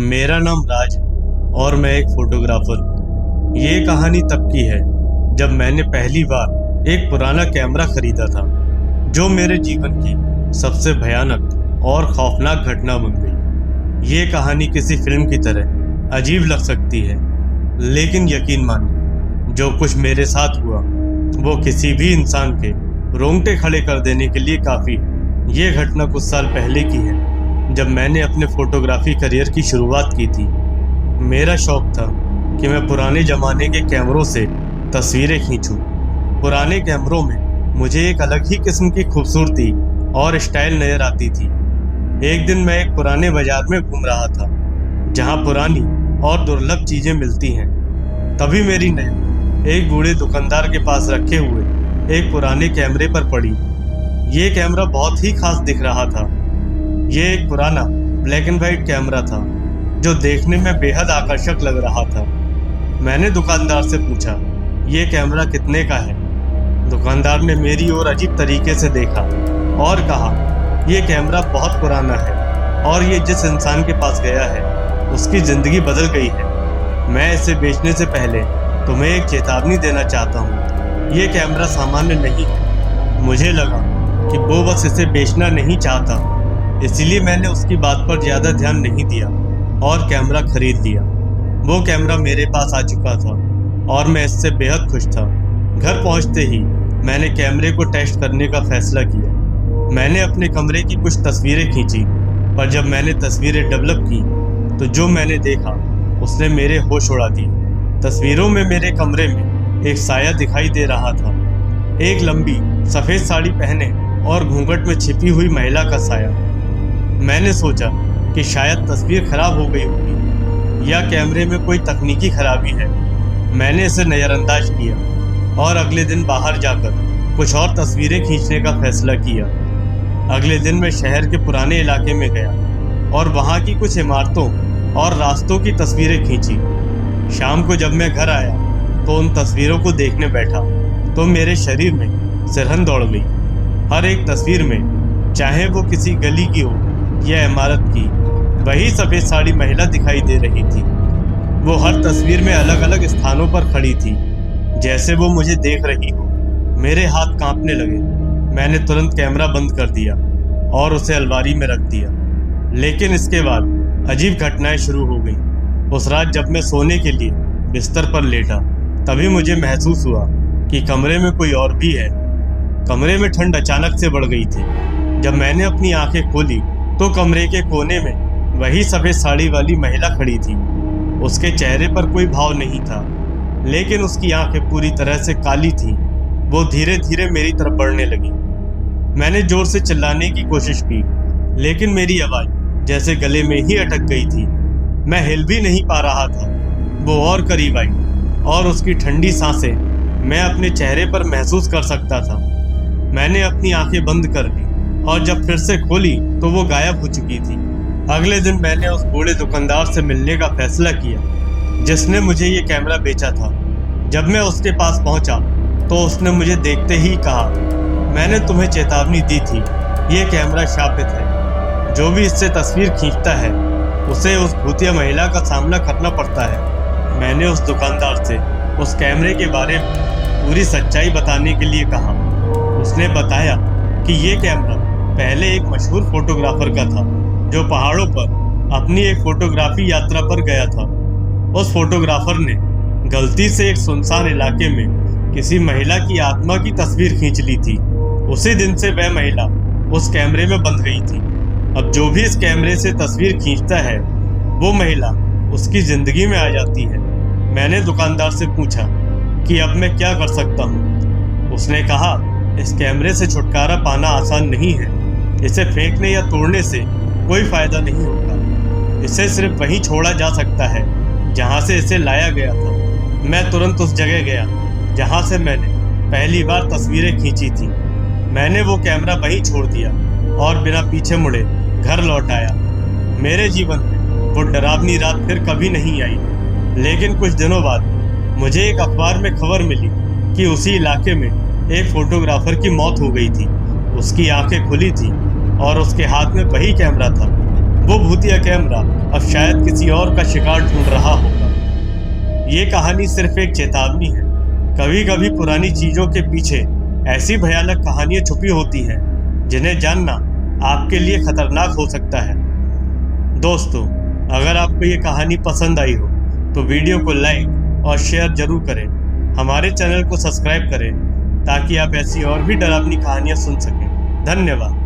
मेरा नाम राज है और मैं एक फोटोग्राफर हूँ। ये कहानी तब की है जब मैंने पहली बार एक पुराना कैमरा खरीदा था, जो मेरे जीवन की सबसे भयानक और खौफनाक घटना बन गई। ये कहानी किसी फिल्म की तरह अजीब लग सकती है, लेकिन यकीन मानिए, जो कुछ मेरे साथ हुआ वो किसी भी इंसान के रोंगटे खड़े कर देने के लिए काफ़ी है। ये घटना कुछ साल पहले की है, जब मैंने अपने फोटोग्राफी करियर की शुरुआत की थी। मेरा शौक था कि मैं पुराने ज़माने के कैमरों से तस्वीरें खींचूं। पुराने कैमरों में मुझे एक अलग ही किस्म की खूबसूरती और स्टाइल नज़र आती थी। एक दिन मैं एक पुराने बाजार में घूम रहा था, जहां पुरानी और दुर्लभ चीज़ें मिलती हैं। तभी मेरी नज़र एक बूढ़े दुकानदार के पास रखे हुए एक पुराने कैमरे पर पड़ी। ये कैमरा बहुत ही खास दिख रहा था। ये एक पुराना ब्लैक एंड वाइट कैमरा था, जो देखने में बेहद आकर्षक लग रहा था। मैंने दुकानदार से पूछा, ये कैमरा कितने का है? दुकानदार ने मेरी ओर अजीब तरीके से देखा और कहा, ये कैमरा बहुत पुराना है और ये जिस इंसान के पास गया है उसकी ज़िंदगी बदल गई है। मैं इसे बेचने से पहले तुम्हें एक चेतावनी देना चाहता हूँ। ये कैमरा सामान्य नहीं है। मुझे लगा कि वो बस इसे बेचना नहीं चाहता, इसलिए मैंने उसकी बात पर ज़्यादा ध्यान नहीं दिया और कैमरा खरीद लिया। वो कैमरा मेरे पास आ चुका था और मैं इससे बेहद खुश था। घर पहुंचते ही मैंने कैमरे को टेस्ट करने का फैसला किया। मैंने अपने कमरे की कुछ तस्वीरें खींची, पर जब मैंने तस्वीरें डेवलप की तो जो मैंने देखा उसने मेरे होश उड़ा दिए। तस्वीरों में मेरे कमरे में एक साया दिखाई दे रहा था, एक लंबी सफ़ेद साड़ी पहने और घूंघट में छिपी हुई महिला का साया। मैंने सोचा कि शायद तस्वीर खराब हो गई होगी या कैमरे में कोई तकनीकी खराबी है। मैंने इसे नज़रअंदाज किया और अगले दिन बाहर जाकर कुछ और तस्वीरें खींचने का फैसला किया। अगले दिन मैं शहर के पुराने इलाके में गया और वहाँ की कुछ इमारतों और रास्तों की तस्वीरें खींची। शाम को जब मैं घर आया तो उन तस्वीरों को देखने बैठा तो मेरे शरीर में सिरहन दौड़ गई। हर एक तस्वीर में, चाहे वो किसी गली की हो या इमारत की, वही सफ़ेद साड़ी महिला दिखाई दे रही थी। वो हर तस्वीर में अलग अलग स्थानों पर खड़ी थी, जैसे वो मुझे देख रही हो। मेरे हाथ कांपने लगे। मैंने तुरंत कैमरा बंद कर दिया और उसे अलमारी में रख दिया। लेकिन इसके बाद अजीब घटनाएं शुरू हो गई। उस रात जब मैं सोने के लिए बिस्तर पर लेटा, तभी मुझे महसूस हुआ कि कमरे में कोई और भी है। कमरे में ठंड अचानक से बढ़ गई थी। जब मैंने अपनी आंखें खोली तो कमरे के कोने में वही सफ़ेद साड़ी वाली महिला खड़ी थी। उसके चेहरे पर कोई भाव नहीं था, लेकिन उसकी आंखें पूरी तरह से काली थीं। वो धीरे धीरे मेरी तरफ बढ़ने लगी। मैंने जोर से चिल्लाने की कोशिश की, लेकिन मेरी आवाज़ जैसे गले में ही अटक गई थी। मैं हिल भी नहीं पा रहा था। वो और करीब आई और उसकी ठंडी सांसें मैं अपने चेहरे पर महसूस कर सकता था। मैंने अपनी आंखें बंद कर ली और जब फिर से खोली तो वो गायब हो चुकी थी। अगले दिन मैंने उस बूढ़े दुकानदार से मिलने का फैसला किया, जिसने मुझे ये कैमरा बेचा था। जब मैं उसके पास पहुंचा तो उसने मुझे देखते ही कहा, मैंने तुम्हें चेतावनी दी थी, ये कैमरा शापित है। जो भी इससे तस्वीर खींचता है उसे उस भूतिया महिला का सामना करना पड़ता है। मैंने उस दुकानदार से उस कैमरे के बारे में पूरी सच्चाई बताने के लिए कहा। उसने बताया कि ये कैमरा पहले एक मशहूर फोटोग्राफर का था, जो पहाड़ों पर अपनी एक फोटोग्राफी यात्रा पर गया था। उस फोटोग्राफर ने गलती से एक सुनसान इलाके में किसी महिला की आत्मा की तस्वीर खींच ली थी। उसी दिन से वह महिला उस कैमरे में बंद गई थी। अब जो भी इस कैमरे से तस्वीर खींचता है, वो महिला उसकी जिंदगी में आ जाती है। मैंने दुकानदार से पूछा कि अब मैं क्या कर सकता हूँ। उसने कहा, इस कैमरे से छुटकारा पाना आसान नहीं है। इसे फेंकने या तोड़ने से कोई फायदा नहीं होगा। इसे सिर्फ वहीं छोड़ा जा सकता है जहां से इसे लाया गया था। मैं तुरंत उस जगह गया जहां से मैंने पहली बार तस्वीरें खींची थी। मैंने वो कैमरा वहीं छोड़ दिया और बिना पीछे मुड़े घर लौट आया। मेरे जीवन में वो डरावनी रात फिर कभी नहीं आई। लेकिन कुछ दिनों बाद मुझे एक अखबार में खबर मिली कि उसी इलाके में एक फोटोग्राफर की मौत हो गई थी। उसकी आंखें खुली थी और उसके हाथ में वही कैमरा था वो भूतिया कैमरा अब शायद किसी और का शिकार ढूंढ रहा होगा। ये कहानी सिर्फ एक चेतावनी है। कभी कभी पुरानी चीजों के पीछे ऐसी भयानक कहानियां छुपी होती हैं जिन्हें जानना आपके लिए खतरनाक हो सकता है। दोस्तों, अगर आपको ये कहानी पसंद आई हो तो वीडियो को लाइक और शेयर जरूर करें। हमारे चैनल को सब्सक्राइब करें ताकि आप ऐसी और भी डरावनी कहानियां सुन सकें। धन्यवाद।